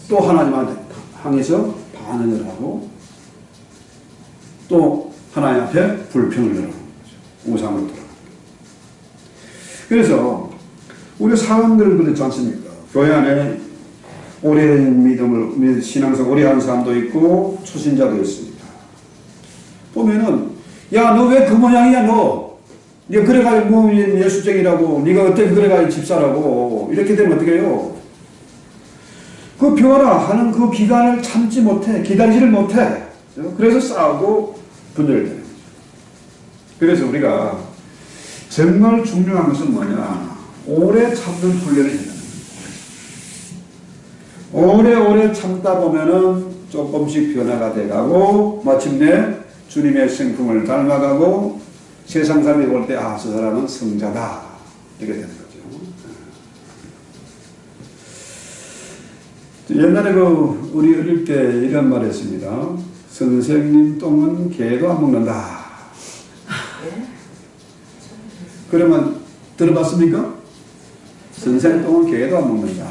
또 하나님한테 향해서 반응을 하고 또 하나님 앞에 불평을 들어가는 거죠. 우상을 들어가는 거죠. 그래서 우리 사람들은 그렇지 않습니까? 교회 안에 오랜 믿음을, 신앙생활 오래 한 사람도 있고, 초신자도 있습니다. 보면은, 야, 너 왜 그 모양이야, 너? 네가 그래가지고 뭐 예수쟁이라고, 네가 어떻게 그래가지고 집사라고, 이렇게 되면 어떻게 해요? 그 변화하는 그 기간을 참지 못해, 기다리지를 못해. 그래서 싸우고 분열되는 거죠. 그래서 우리가 정말 중요한 것은 뭐냐? 오래 참는 훈련을 해야 됩니다. 오래 참다 보면은 조금씩 변화가 돼가고 마침내 주님의 성품을 닮아가고 세상 사람이 볼 때 아, 저 사람은 성자다 이렇게 되는 거죠. 옛날에 우리 어릴 때 이런 말 했습니다. 선생님 똥은 개도 안 먹는다. 그러면 들어봤습니까? 선생님 똥은 개도 안 먹는다.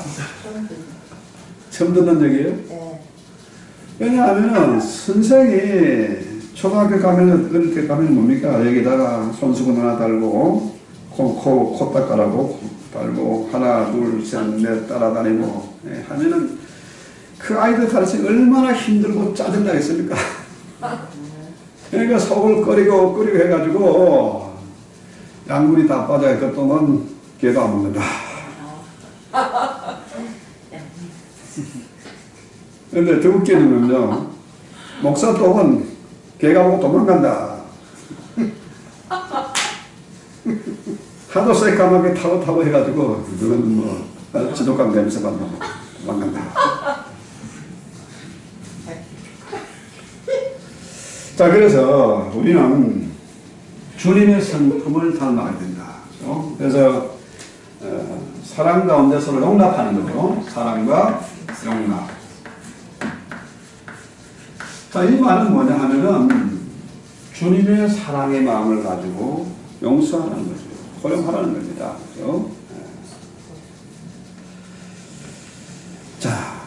처음 듣는 얘기예요? 네. 왜냐하면 선생이 초등학교 가면 어릴 때 가면 뭡니까? 여기다가 손수건 하나 달고 코 닦아라고 달고 하나 둘 셋 넷 따라다니고 하면은 그 아이들 가르치기 얼마나 힘들고 짜증나겠습니까? 그러니까 속을 끓이고 해가지고 양분이 다 빠져 그 똥은 개도 안 먹는다. 근데 더 웃기는 건요, 목사 똥은 개가 보고 도망간다. 하도 새까맣게 타고 해가지고, 그건 뭐, 지독한 냄새 맡고 도망간다. 자, 그래서 우리는 주님의 성품을 닮아야 된다. 그래서, 사랑 가운데 서로 용납하는 거죠. 사랑과 용납. 자, 자, 이 말은 뭐냐 하면은 주님의 사랑의 마음을 가지고 용서하라는 거죠. 허용하라는 겁니다. 그죠? 자,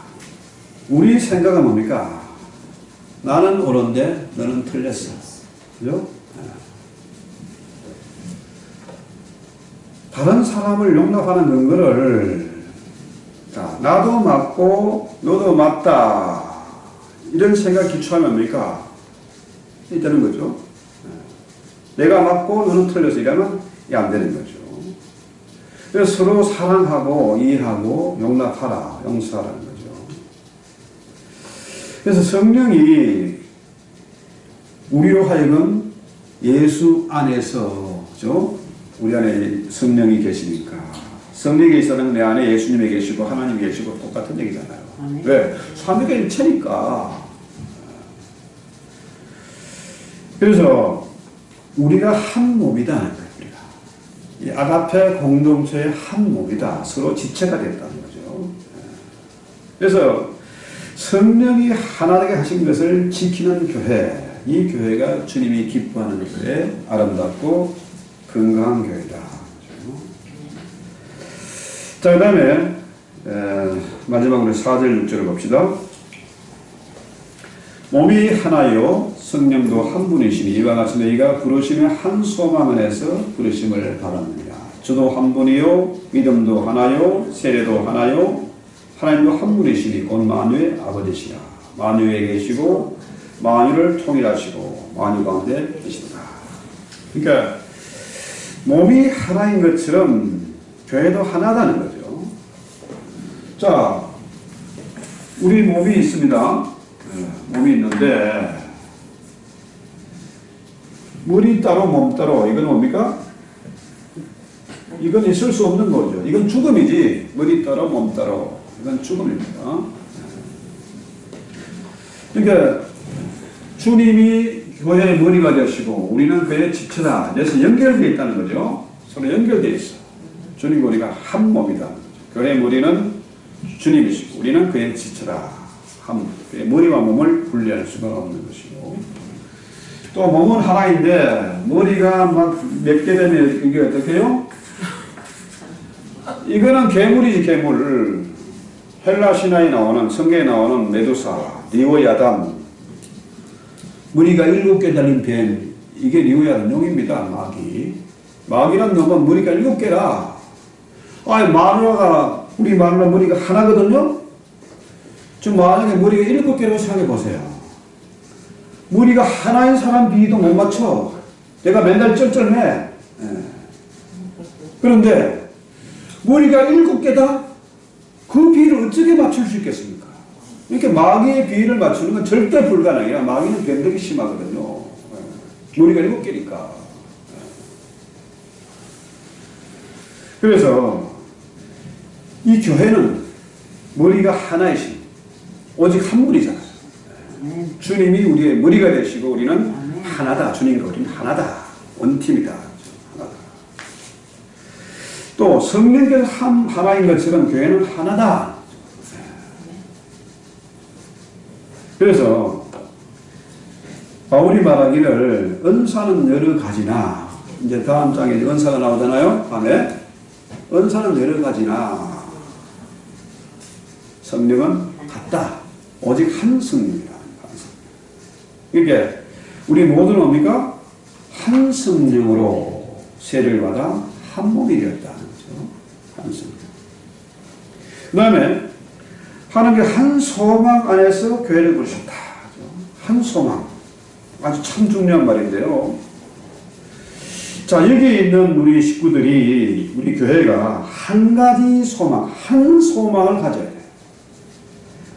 우리 생각은 뭡니까? 나는 옳은데 너는 틀렸어. 그죠? 다른 사람을 용납하는 근거를 자, 나도 맞고 너도 맞다 이런 생각 기초하면 뭡니까? 되는 거죠. 내가 맞고 너는 틀렸어 이러면 안 되는 거죠. 그래서 서로 사랑하고 이해하고 용납하라, 용서하라는 거죠. 그래서 성령이 우리로 하여금 예수 안에서, 그죠? 우리 안에 성령이 계시니까. 성령이 계시다는 내 안에 예수님이 계시고 하나님이 계시고 똑같은 얘기잖아요. 왜? 삼위가 일체니까. 그래서 우리가 한 몸이다. 이 아가페 공동체의 한 몸이다. 서로 지체가 됐다는 거죠. 그래서 성령이 하나 되게 하신 것을 지키는 교회, 이 교회가 주님이 기뻐하는 교회, 아름답고 건강한 교회다. 자, 그 다음에 마지막으로 4절 6절을 봅시다. 몸이 하나요 성령도 한 분이시니 이와 같이 너희가 부르심의 한 소망 안에서 부르심을 바랍니다. 주도 한 분이요 믿음도 하나요 세례도 하나요 하나님도 한 분이시니 온 만유의 아버지시라. 만유에 계시고 만유를 통일하시고 만유 가운데 계시다. 그러니까 몸이 하나인 것처럼 교회도 하나다는 거죠. 자, 우리 몸이 있습니다. 몸이 있는데 머리 따로 몸 따로 이건 뭡니까? 이건 있을 수 없는 거죠. 이건 죽음이지. 머리 따로 몸 따로 이건 죽음입니다. 그러니까 주님이 교회의 머리가 되시고 우리는 그의 지체다. 그래서 연결되어 있다는 거죠. 서로 연결되어 있어. 주님 머리가 한 몸이다. 교회의 머리는 주님이시고 우리는 그의 지체다. 그의 머리와 몸을 분리할 수가 없는 것이고 또 몸은 하나인데 머리가 막 몇 개 되면 이게 어떻게요? 이거는 괴물이지 괴물. 헬라 신화에 나오는 성경에 나오는 메두사, 리오야담 머리가 7개 달린 뱀 이게 리오야담 용입니다. 마귀는 놈은 머리가 7개라. 아니 마누라가 우리 마누라 머리가 하나거든요. 좀 만약에 머리가 7개라고 생각해 보세요. 머리가 하나인 사람 비위도 못 맞춰. 내가 맨날 쩔쩔매. 그런데 머리가 7개다? 그 비위를 어떻게 맞출 수 있겠습니까? 이렇게 마귀의 비위를 맞추는 건 절대 불가능해요. 마귀는 변덕이 심하거든요. 머리가 7개니까. 그래서 이 교회는 머리가 하나이신 오직 한 분이잖아요. 주님이 우리의 머리가 되시고 우리는 하나다. 주님과 우리는 하나다. 원팀이다. 하나다. 또 성령께서 하나인 것처럼 교회는 하나다. 그래서 바울이 말하기를 은사는 여러 가지나 이제 다음 장에 은사가 나오잖아요. 다음에 은사는 여러 가지나 성령은 같다. 오직 한 성령이다. 그러니까 우리 모두는 뭡니까? 한 성령으로 세례를 받아 한 몸이 되었다는 거죠. 한 성령. 그 다음에 하나님의 한 소망 안에서 교회를 부르셨다. 한 소망. 아주 참 중요한 말인데요. 자, 여기 있는 우리 식구들이 우리 교회가 한 가지 소망, 한 소망을 가져야 돼요.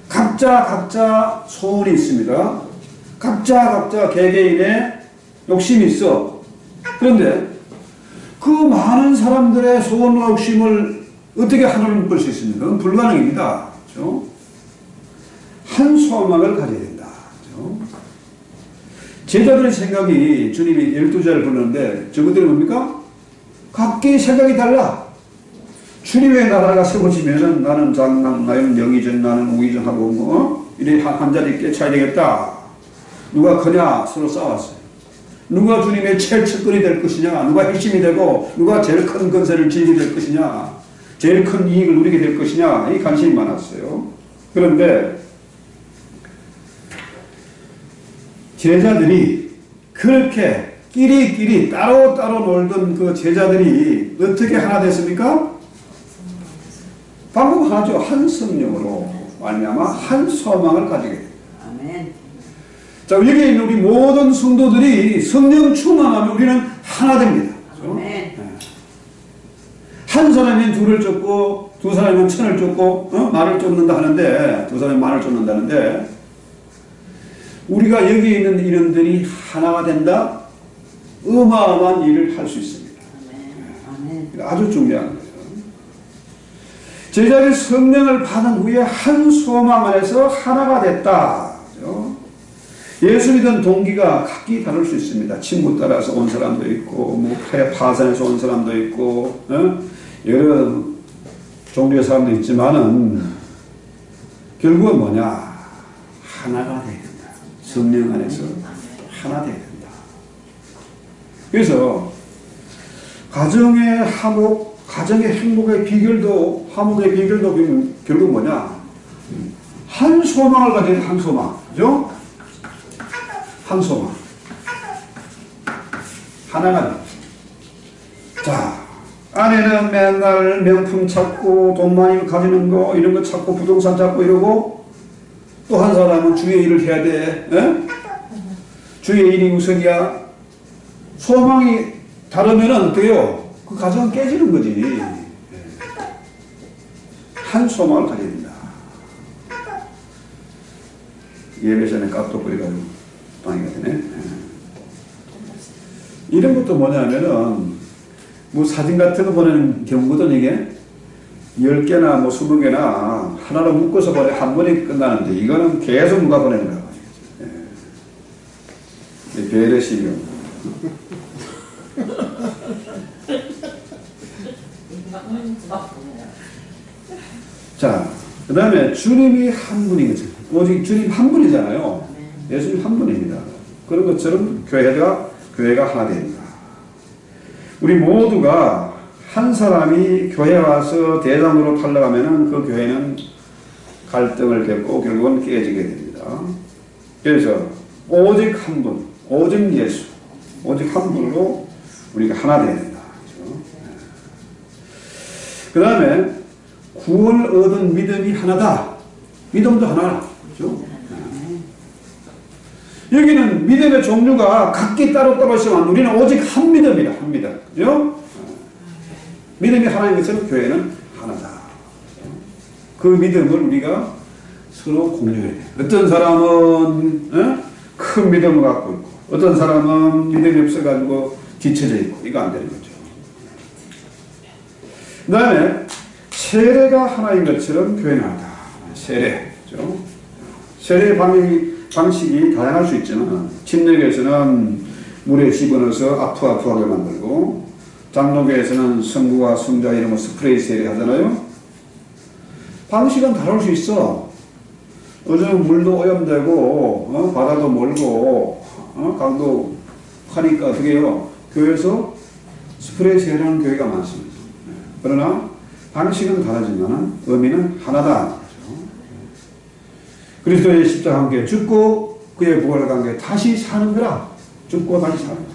각자 소원이 있습니다. 각자 개개인의 욕심이 있어. 그런데 그 많은 사람들의 소원과 욕심을 어떻게 하나로 묶을 수 있습니까? 그건 불가능입니다. 그렇죠? 한 소망을 가져야 된다. 그렇죠? 제자들의 생각이 주님이 12제자를 부르는데 저것들이 뭡니까? 각기 생각이 달라. 주님의 나라가 세워지면은 나는 장남, 나는 영의정, 나는 우의정 하고 이래 한 자리 깨쳐야 되겠다. 누가 크냐 서로 싸웠어요. 누가 주님의 제일 측근이 될 것이냐, 누가 핵심이 되고 누가 제일 큰 건세를 지니게 될 것이냐, 제일 큰 이익을 누리게 될 것이냐, 이 관심이 많았어요. 그런데 제자들이 그렇게 끼리끼리 따로따로 놀던 그 제자들이 어떻게 하나 됐습니까? 방법 하나죠. 한 성령으로 말미암아 한 소망을 가지게 됩니다. 아멘. 자, 여기에 있는 우리 모든 성도들이 성령 충만하면 우리는 하나 됩니다. 그렇죠? 아멘. 한 사람이 둘을 쫓고 두 사람은 천을 쫓고 말을 쫓는다 하는데, 두 사람이 말을 쫓는다는데, 우리가 여기 있는 인원들이 하나가 된다? 어마어마한 일을 할 수 있습니다. 아멘. 아주 중요한 거예요. 제자들이 성령을 받은 후에 한 소망 안에서 하나가 됐다. 그렇죠? 예수 믿은 동기가 각기 다를 수 있습니다. 친구 따라서 온 사람도 있고, 뭐 파산에서 온 사람도 있고, 여러 종류의 사람도 있지만은 결국은 뭐냐? 하나가 되야 된다. 성령 안에서 하나 되야 된다. 그래서 가정의 화목, 가정의 행복의 비결도, 화목의 비결도 결국 뭐냐? 한 소망을 가진 한 소망. 그죠? 한 소망. 하나가 돼. 자, 아내는 맨날 명품 찾고 돈 많이 가지는 거 이런 거 찾고 부동산 찾고 이러고, 또 한 사람은 주의 일을 해야 돼. 에? 주의 일이 우선이야. 소망이 다르면은 어때요? 그 가정은 깨지는 거지. 한 소망을 가져야 된다. 예배 전에 깍둑거리가지고 방해가 되네. 이런 것도 뭐냐면은 뭐 사진 같은 거 보내는 경우거든. 이게 10개나 뭐 20개나 하나로 묶어서 보내 한 번에 끝나는데, 이거는 계속 누가 보내는 거야. 배려심이요. 자, 그 다음에 주님이 한 분인 거죠. 오직 주님 한 분이잖아요. 예수님 한 분입니다. 그런 것처럼 교회가 하나 됩니다. 우리 모두가 한 사람이 교회에 와서 대장으로 탈락하면은 그 교회는 갈등을 겪고 결국은 깨지게 됩니다. 그래서 오직 한 분, 오직 예수, 오직 한 분으로 우리가 하나 되어야 된다. 그 다음에 구원을 얻은 믿음이 하나다. 믿음도 하나다. 그렇죠? 여기는 믿음의 종류가 각기 따로따로 있지만 우리는 오직 한 믿음이다. 한 믿음. 그죠? 믿음이 하나인 것처럼 교회는 하나다. 그 믿음을 우리가 서로 공유해야 돼. 어떤 사람은 큰 믿음을 갖고 있고, 어떤 사람은 믿음이 없어가지고 뒤쳐져 있고, 이거 안 되는 거죠. 그 다음에 세례가 하나인 것처럼 교회는 하나다. 세례. 그렇죠? 세례 방식이 다양할 수 있지만, 침례교에서는 물에 집어넣어서 아프하게 만들고, 장로교에서는 성부와 성자 이름으로 스프레이 세례 하잖아요. 방식은 다를 수 있어. 요즘 물도 오염되고, 바다도 멀고, 강도 하니까 어떻게 해요? 교회에서 스프레이 세례하는 교회가 많습니다. 그러나 방식은 다르지만 의미는 하나다. 그리스도의 십자가 함께 죽고 그의 부활과 함께 다시 사는 거라. 죽고 다시 사는 거라.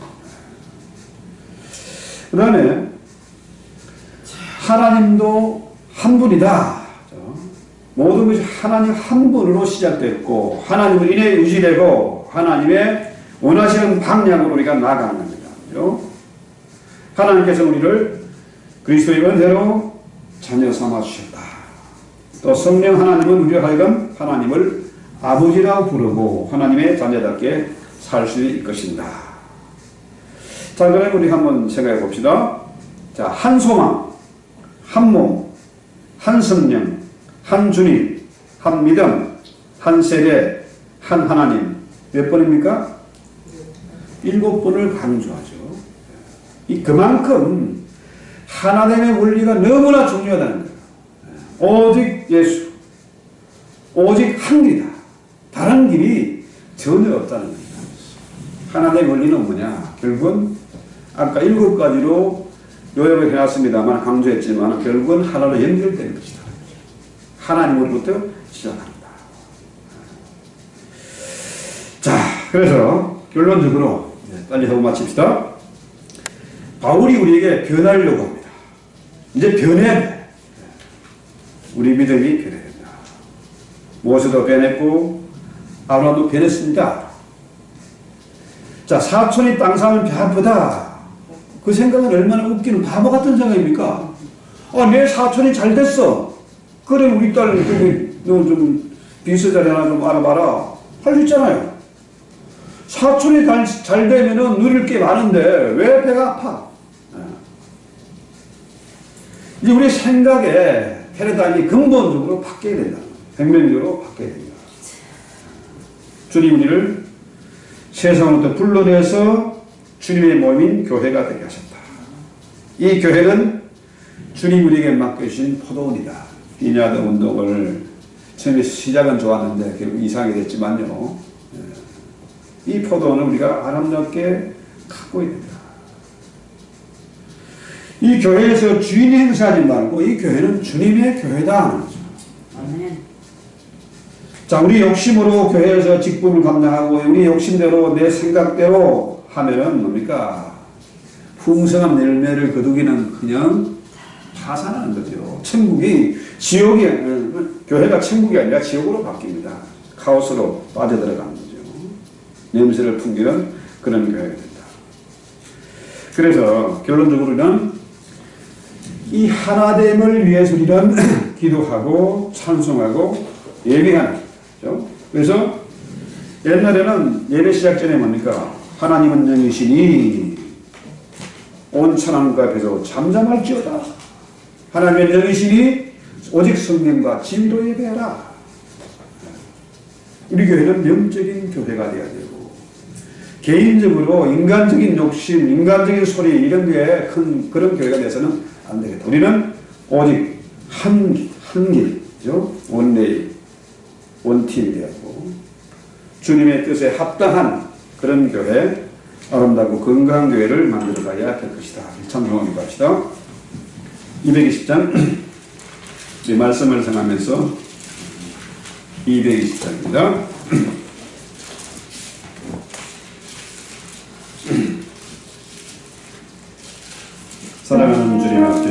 그 다음에 하나님도 한 분이다. 모든 것이 하나님 한 분으로 시작됐고 하나님을 인해 유지되고 하나님의 원하시는 방향으로 우리가 나아가는 겁니다. 하나님께서 우리를 그리스도의 은혜로 자녀 삼아 주셨다. 또 성령 하나님은 우리가 하여금 하나님을 아버지라 부르고 하나님의 자녀답게 살 수 있을 것입니다. 자, 그럼 우리 한번 생각해 봅시다. 자, 한 소망, 한 몸, 한 성령, 한 주님, 한 믿음, 한 세례, 한 하나님. 몇 번입니까? 7번을 강조하죠. 그만큼 하나됨의 원리가 너무나 중요하다는 거예요. 오직 예수, 오직 한 길이다. 다른 길이 전혀 없다는 겁니다. 하나님의 원리는 뭐냐? 결국은 아까 7가지로 요약을 해놨습니다만 강조했지만 결국은 하나로 연결되는 것이다. 하나님으로부터 시작합니다. 자, 그래서 결론적으로 빨리 하고 마칩시다. 바울이 우리에게 변하려고 합니다. 이제 변해야 돼. 우리 믿음이 변해야 된다. 모세도 변했고 아브라함도 변했습니다. 자, 사촌이 땅 사면 배아프다. 그 생각은 얼마나 웃기는 바보 같은 생각입니까? 내 사촌이 잘 됐어. 그래 우리 딸 너 좀 비서자리 하나 좀 알아봐라. 할 수 있잖아요. 사촌이 잘 되면은 누릴 게 많은데 왜 배가 아파? 이제 우리 생각의 패러다임이 근본적으로 바뀌어야 된다. 백면적으로 바뀌어야 된다. 주님 우리를 세상으로부터 불러내서 주님의 몸인 교회가 되게 하셨다. 이 교회는 주님 우리에게 맡겨주신 포도원이다. 비냐드 운동을 처음에 시작은 좋았는데 결국 이상하게 됐지만요. 이 포도원을 우리가 아름답게 가꾸어야 된다. 이 교회에서 주인이 행사하지 말고 이 교회는 주님의 교회다 하는 거죠. 아멘. 자, 우리 욕심으로 교회에서 직분을 감당하고 우리 욕심대로 내 생각대로 하면은 뭡니까? 풍성한 열매를 거두기는 그냥 파산하는 거죠. 지옥이, 교회가 천국이 아니라 지옥으로 바뀝니다. 카오스로 빠져들어가는 거죠. 냄새를 풍기는 그런 교회가 된다. 그래서 결론적으로는 이 하나됨을 위해서 우리는 기도하고 찬송하고 예배하는 거죠. 그래서 옛날에는 예배 시작 전에 뭡니까? 하나님은 영이시니 온 천하과 앞에서 잠잠할지어다. 하나님은 영이시니 오직 성령과 진리로 예배하라. 우리 교회는 영적인 교회가 되어야 되고 개인적으로 인간적인 욕심, 인간적인 소리 이런 게 큰 그런 교회가 돼서는 안 되겠다. 우리는 오직 한 길, 원레이, 원팀이 되었고 주님의 뜻에 합당한 그런 교회, 아름다고 건강한 교회를 만들어가야 될 것이다. 찬송하기 갑시다. 220장 이 말씀을 생각하면서 220장입니다. 사랑하는 주님 아버지,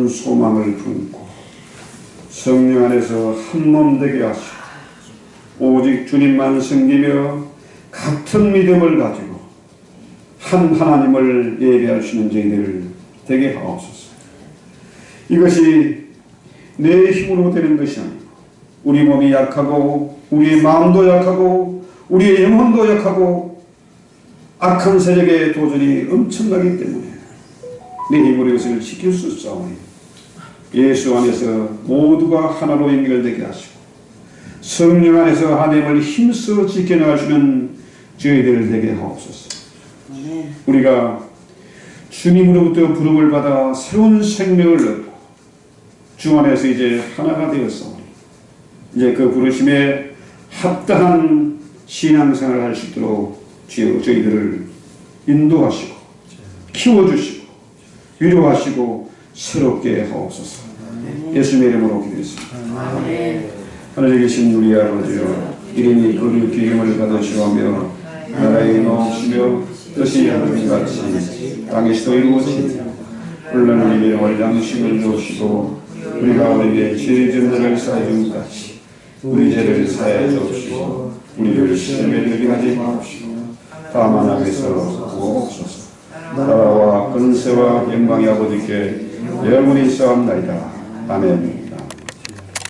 같은 소망을 품고 성령 안에서 한 몸 되게 하시고 오직 주님만 섬기며 같은 믿음을 가지고 한 하나님을 예배할 수 있는 저희들 되게 하옵소서. 이것이 내 힘으로 되는 것이 아니고 우리 몸이 약하고 우리의 마음도 약하고 우리의 영혼도 약하고 악한 세력의 도전이 엄청나기 때문에 내 힘으로 이것을 지킬 수 없사오니 예수 안에서 모두가 하나로 연결되게 하시고 성령 안에서 하나님을 힘써 지켜나갈 수 있는 저희들 되게 하옵소서. 우리가 주님으로부터 부름을 받아 새로운 생명을 얻고 주 안에서 이제 하나가 되었사오니 이제 그 부르심에 합당한 신앙생활을 할 수 있도록 주여 저희들을 인도하시고 키워주시고 위로하시고 새롭게 하옵소서. 예수님의 이름으로 기도했습니다. 하늘에 계신 우리 아버지여 이름이 거룩히 여김을 받으시오며 나라의 나옵시며 뜻이 하늘같이 땅에서도 이루어지니 오늘날 우리에게 올 양식을 주시고 우리가 우리에게 죄 지은 자를 사하여 준 같이 우리 죄를 사하여 주옵시고 우리를 시험에 들게 하지 마옵시고 다만 악에서 구하옵소서. 나라와 권세와 영광이 아버지께 영원히 있사옵나이다. 아멘.